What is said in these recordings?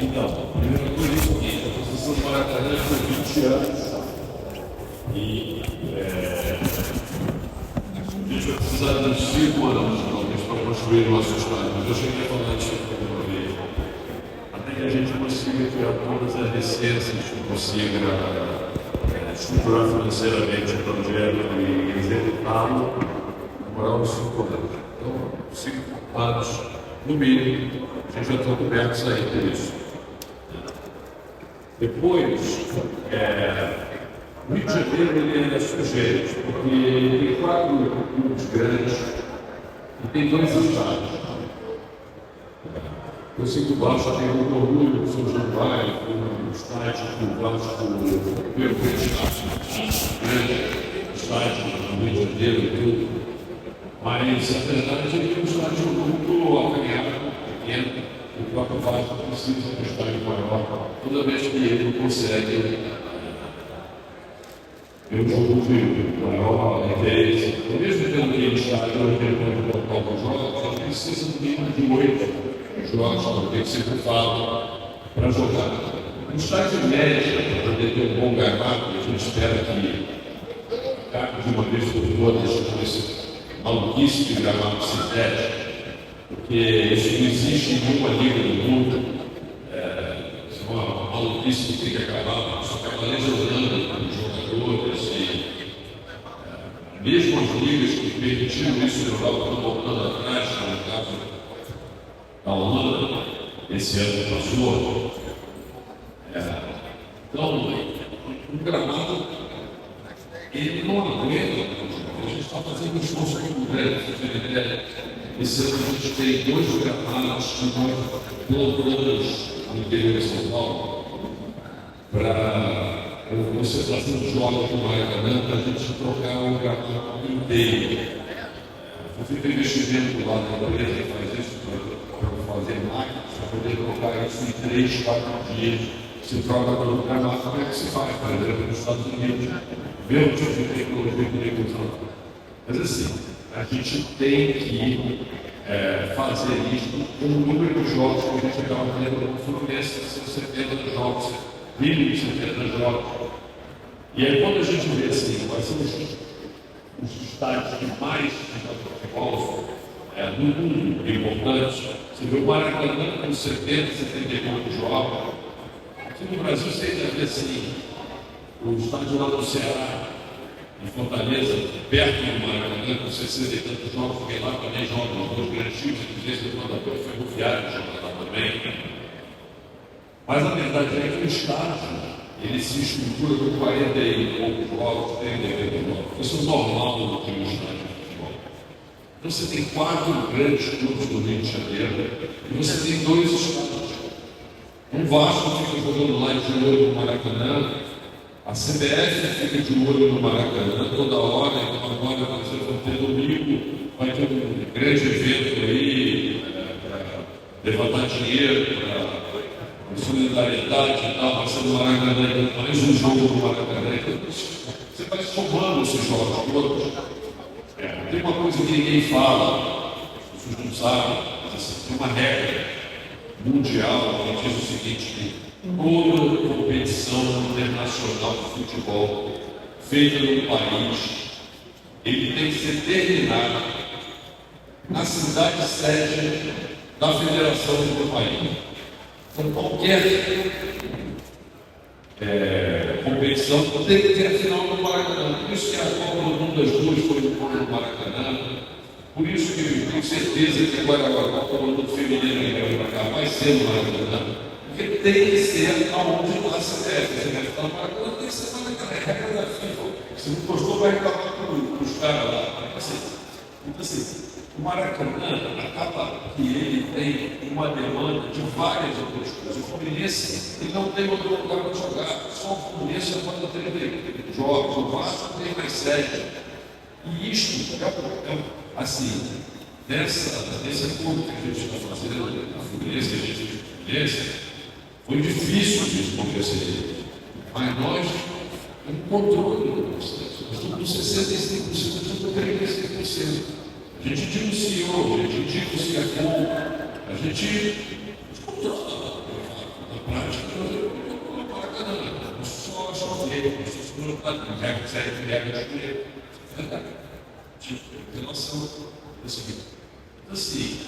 Então, primeira coisa é o seguinte, a construção do Maracanã foi 20 anos e a gente vai precisar de uns 5 anos, talvez, para construir o nosso estádio. Mas eu cheguei a falar disso uma vez. Até que a gente consiga criar todas as licenças, consiga estruturar financeiramente o projeto e executá-lo, demorar uns 5 anos. Então, 5 anos, no mínimo, a gente já está coberto aí por isso. Depois, o Rio de Janeiro ele é sujeito, porque ele tem 4 clubes grandes e tem 2 estádios. Eu sei que o Vasco tem muito orgulho do São Januário, o estádio do Vasco, o meu grande estádio do Rio de Janeiro e tudo. Mas, a verdade é que é um estádio muito acanhado, pequeno. O próprio Vasco precisa de um estádio maior toda vez que ele consegue ter um jogo de maior interesse. Mesmo tendo aquele estádio onde ele pode colocar os jogos, ele precisa do mínimo de 8 jogos para ter que ser bufado para jogar. Um estádio médio, para poder ter um bom gramado, a gente espera que acabe de uma vez por todas com esse maluquice de gramado sintético. Porque isso não existe em nenhuma liga do mundo. É uma maluquice que tem que acabar, só acaba lesionando os jogadores e mesmo as ligas que permitiram isso na Europa estão voltando atrás, no caso da Holanda, esse ano passou. Então, o gramado ele não aguenta, a gente está fazendo um esforço muito grande. Esse ano a gente tem 2 gramados que nós plantamos no interior de São Paulo para a concentração de jogos no Maracanã, para a gente trocar o gramado inteiro. Eu fiz um investimento lá na empresa que faz isso para fazer máquinas, para poder trocar isso em 3, 4 dias. Se troca pelo gramado, como é que se faz? Para ir nos Estados Unidos, ver o tipo de tecnologia que ele usa. Mas assim, a gente tem que fazer isso com o número de jogos que a gente acaba fazendo no Fluminense, são 70 jogos, mínimo de 70 jogos. E aí, quando a gente vê assim, quais são os estádios que mais futebol no mundo importantes, você vê o Maracanã com 70, 78 jogos. Aqui no Brasil, você ainda vê assim, o estádio lá do Ceará, em Fortaleza, perto do Maracanã, com 60 e tantos jogos, porque lá também jogam os 2 grandes times, inclusive o mandador ferroviário joga lá também. Mas a verdade é que o estádio, ele se estrutura com 40 e poucos jogos, 30 jogos. Isso é normal no que um estádio de futebol. Então você tem 4 grandes clubes do Rio de Janeiro e você tem 2 estádios. Um Vasco fica jogando lá de olho no Maracanã. A CBF fica de olho no Maracanã toda hora, então agora vocês vão ter domingo, vai ter um grande evento aí para levantar dinheiro, para solidariedade e tal, vai ser no Maracanã, mais um jogo no Maracanã. Então, você vai somando esses jogos todos. Tem uma coisa que ninguém fala, as pessoas não sabem, mas assim, tem uma regra mundial que diz o seguinte, que toda competição internacional de futebol feita no país, ele tem que ser terminado na cidade sede da federação do país. Então, qualquer competição tem que ter a final no Maracanã. Por isso que a Copa do Mundo das Duas foi no Maracanã. Por isso que eu tenho certeza que agora a Copa do Mundo feminino que vai para cá vai ser no Maracanã. Porque tem que ser aonde lá se deve. Você deve estar no Maracanã, tem que ser naquela regra da FIFA. Se não gostou, vai reclamar para os caras lá. Então, assim, o Maracanã acaba que ele tem uma demanda de várias outras coisas. O Fluminense ele não tem outro lugar para jogar. Só o Fluminense pode ter jogos. O Vasco tem mais 7. E isto assim, nesse ponto que a gente está fazendo, a Fluminense, foi difícil de acontecer. Mas nós, um controle do processo, nós estamos com 65%, nós estamos com 35%. A gente denunciou, a gente denunciou, a gente controla. regra 7, regra 8. Em relação a isso. Então, assim,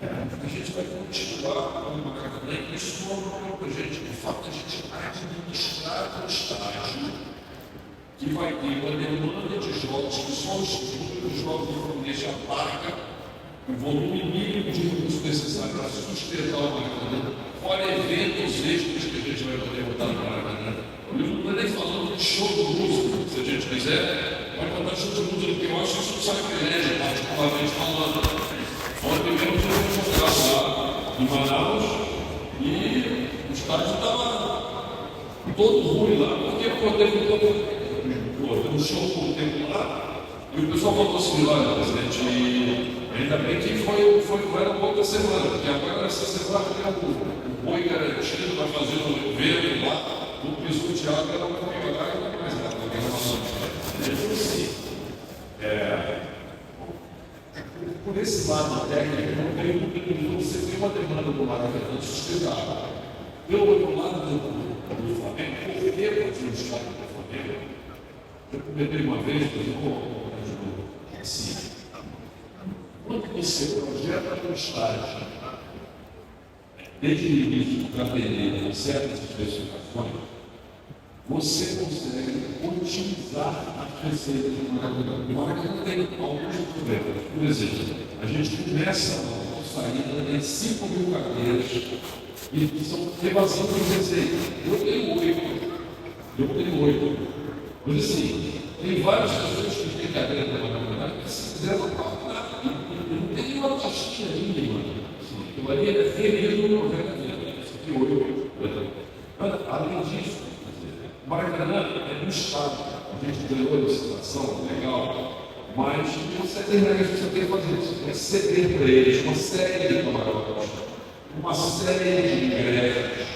a gente vai continuar com uma carga e isso não é para a gente. De fato, a gente administrar o estágio que vai ter uma demanda de jogos, que só os jogos de Fluminense abarca o volume mínimo de recursos necessários para sustentar o Maracanã, fora eventos extras que a gente vai poder botar no Maracanã. Eu não estou nem falando de show de música, se a gente quiser, vai botar show de música, porque eu acho isso um sacrilégio, particularmente falando. Ontem mesmo eu fui lá em Manaus e o estádio estava todo ruim lá, porque teve um show por tempo lá e o pessoal falou assim: olha, presidente, ainda bem que foi na outra semana, porque agora essa semana tem o boi garantido para fazer um evento lá, o piso do teatro, ela vai melhorar e vai mais nada, porque ela falou assim. Por esse lado técnico, você tem uma demanda do Maracanã sustentável. Pelo outro lado do Flamengo, por que fazer o estádio do Flamengo? Eu comentei uma vez, assim, quando você projeta um estádio, desde o início para atender com certas especificações, você consegue otimizar as receitas do Maracanã. O Maracanã tem alguns problemas. Por exemplo, a gente começa a saída em 5 mil cadeiras e são evasão de receita. Eu tenho 8. Mas assim, tem várias pessoas que têm cadeira da Maracanã que se quiser não pagam nada. Não tem nenhuma taxinha mínima. Aquilo ali é ferido no regulamento. Isso aqui 8. Além disso, o Maracanã é um estado. A gente ganhou a licitação, legal, mas você tem regras que você tem que fazer. Você tem que ceder para eles uma série de camarotes, uma série de ingressos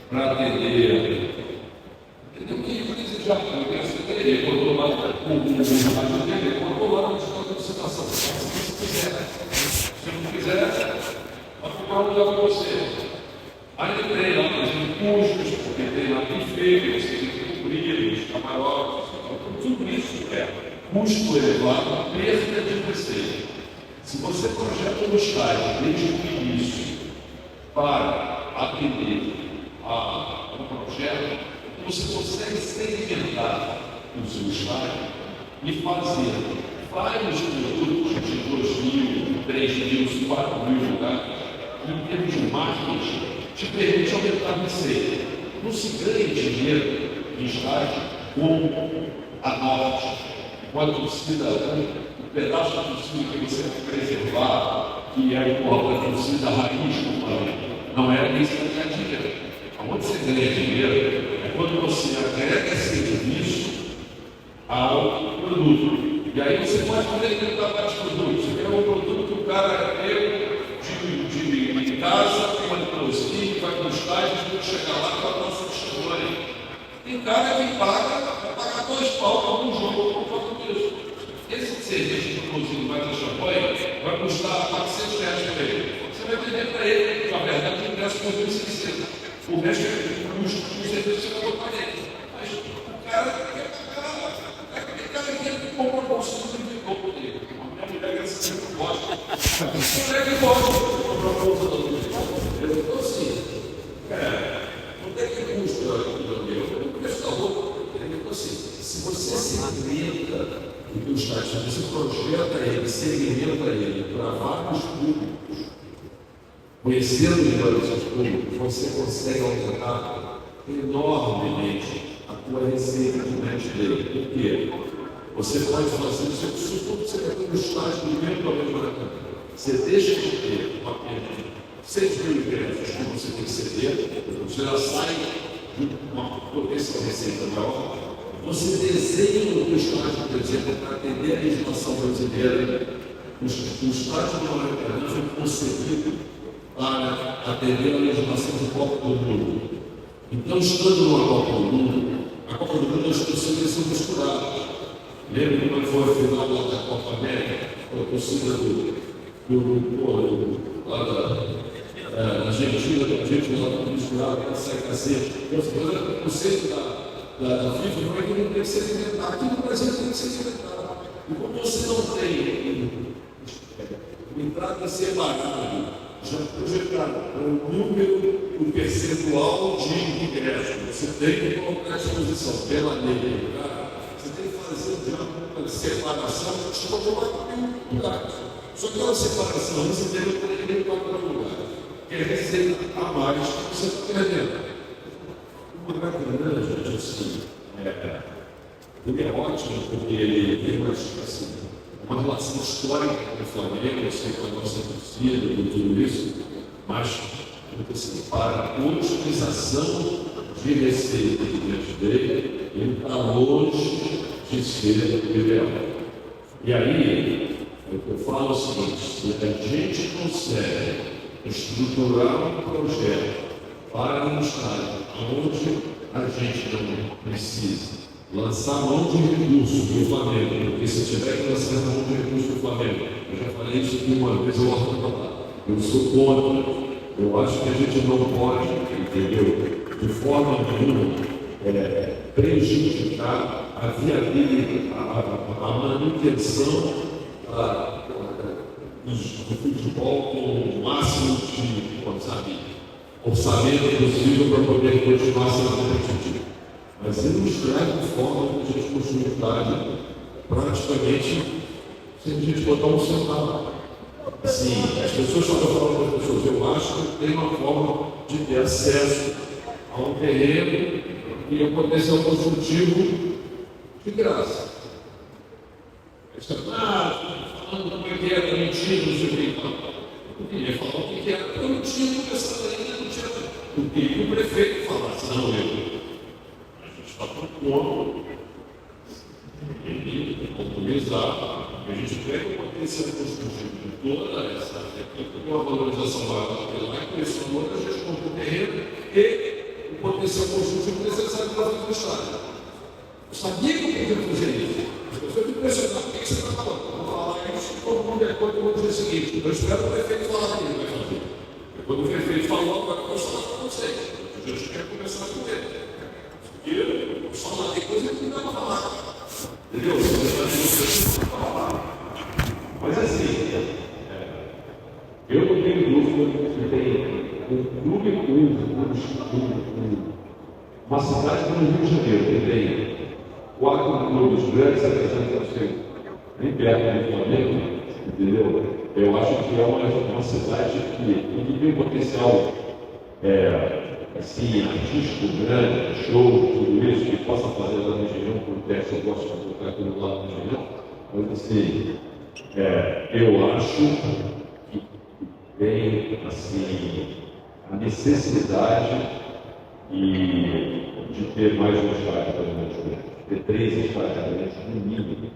para atender. Entendeu? E já ele botou lá ele botou lá na licitação. Se você quiser. Se não quiser, vai comprar um lugar para você. Aí tem lá, por exemplo, custos, porque tem lá buffet, você tem que cobrir os camarotes, tudo isso é custo elevado, perda de receita. Se você projeta um estágio desde o início para atender a um projeto, você consegue segmentar o seu estágio e fazer vários produtos de 2.000, 3.000, 4.000 lugares, em termos de marketing, te permite aumentar a receita. Não se ganha dinheiro em estágio com a norte, com a torcida, o pedaço da torcida que você vai preservar, que é o corpo da torcida raiz do Flamengo. Não é isso que ganha dinheiro. Onde você ganha dinheiro é quando você agrega serviço ao produto. E aí você pode poder tentar vários produtos. Você quer um produto que o cara de casa, tem uma limousine, vai para os estágios, vai chegar lá com a nossa champanhe. Tem cara que paga 2 pau para um jogo por causa disso. Esse serviço de limousine vai para champanhe vai custar R$400 para ele. Você vai vender para ele, na verdade, o ingresso por 1.600. O resto é custo do serviço que você vai botar nele. Mas o cara quer comprar um bolso de ficou dele. A mulher que sempre gosta. A mulher que gosta de comprar um bolso da luz. Então, assim, não tem que custo o preço da roupa. Então, assim, se você segmenta o teu estágio, se você projeta ele, segmenta ele para vários públicos, conhecendo melhor esses públicos, você consegue aumentar enormemente a tua receita de médio dele. Por quê? Você pode fazer isso tudo que você quer ter no estágio do mesmo problema da câmera. Você deixa de ter uma perda de 6 mil ingressos que você tem que ceder, você já sai de uma potência de receita maior. Você desenha o teu estágio, por exemplo, para atender a legislação brasileira. O estágio do Maracanã foi concebido para atender a legislação do Copa do Mundo. Então, estando numa Copa do Mundo, a Copa do Mundo as torcidas são misturadas. Lembra quando foi a final da Copa América, com a torcida lá da Argentina, a gente lá misturada, para sair cacete. O conceito da FIFA não é que não tem que ser inventado, aqui no Brasil tem que ser inventado. E como você não tem entrada separada, já projetado o número, o percentual de ingresso, você tem que colocar à disposição pela lei, você tem que fazer já uma separação, você coloca em lugares. Só que aquela separação você tem que ter em 4 lugares, que é receita a mais que você está perdendo. O Maracanã, gente, assim, ele é ótimo porque ele tem uma relação histórica com o Flamengo, eu sei com a nossa torcida e tudo isso, mas assim, para a utilização de receita diante dele, ele está longe de ser ideal. E aí, eu falo o seguinte: se a gente consegue estruturar um projeto para um estádio onde a gente não precisa lançar mão de recursos do Flamengo, porque se tiver que lançar mão de recursos do Flamengo, eu já falei isso aqui uma vez, eu volto a falar, eu sou contra, eu acho que a gente não pode, entendeu, de forma nenhuma, prejudicar a viabilidade, a manutenção do futebol com o máximo de, sabe, orçamento possível para poder continuar sendo competitivo. Mas ele nos traz de forma que a gente construiu um estádio praticamente sem a gente botar um centavo. Assim, as pessoas estão falando para as pessoas, eu acho que tem uma forma de ter acesso a um terreno e um potencial construtivo de graça. Eles estão falando como é que era mentira, não sei o que. Eu queria falar o que era, porque eu não tinha começado ainda, não tinha. Eu queria que o prefeito falasse, não eu. Está propondo ele autorizar, a gente pega o potencial construtivo de toda essa técnica, com uma valorização maior que lá, e com esse valor a gente compra o terreno e o potencial construtivo necessário para fazer o estádio. Eu sabia que eu podia fazer isso. As pessoas me impressionaram, o que você está falando? Eu vou falar isso, todo mundo é coisa, eu vou dizer o seguinte: eu espero o prefeito falar que ele vai fazer. Quando o prefeito falou, agora eu vou falar para vocês. A gente quer começar com ele. Eu falar de coisa que não dá para falar. Entendeu? Mas assim, eu não tenho dúvida que tem um clube, uma cidade como o Rio de Janeiro, que tem 4 clubes grandes representantes bem perto do Flamengo, entendeu? Eu acho que é uma cidade que tem um potencial assim, artístico grande, show, tudo isso, que possa fazer lá no Engenhão, por teste, eu gosto de colocar aquilo lá no Engenhão, mas assim, eu acho que tem, assim, a necessidade de ter mais um estádio, ter 3 estádios, no mínimo.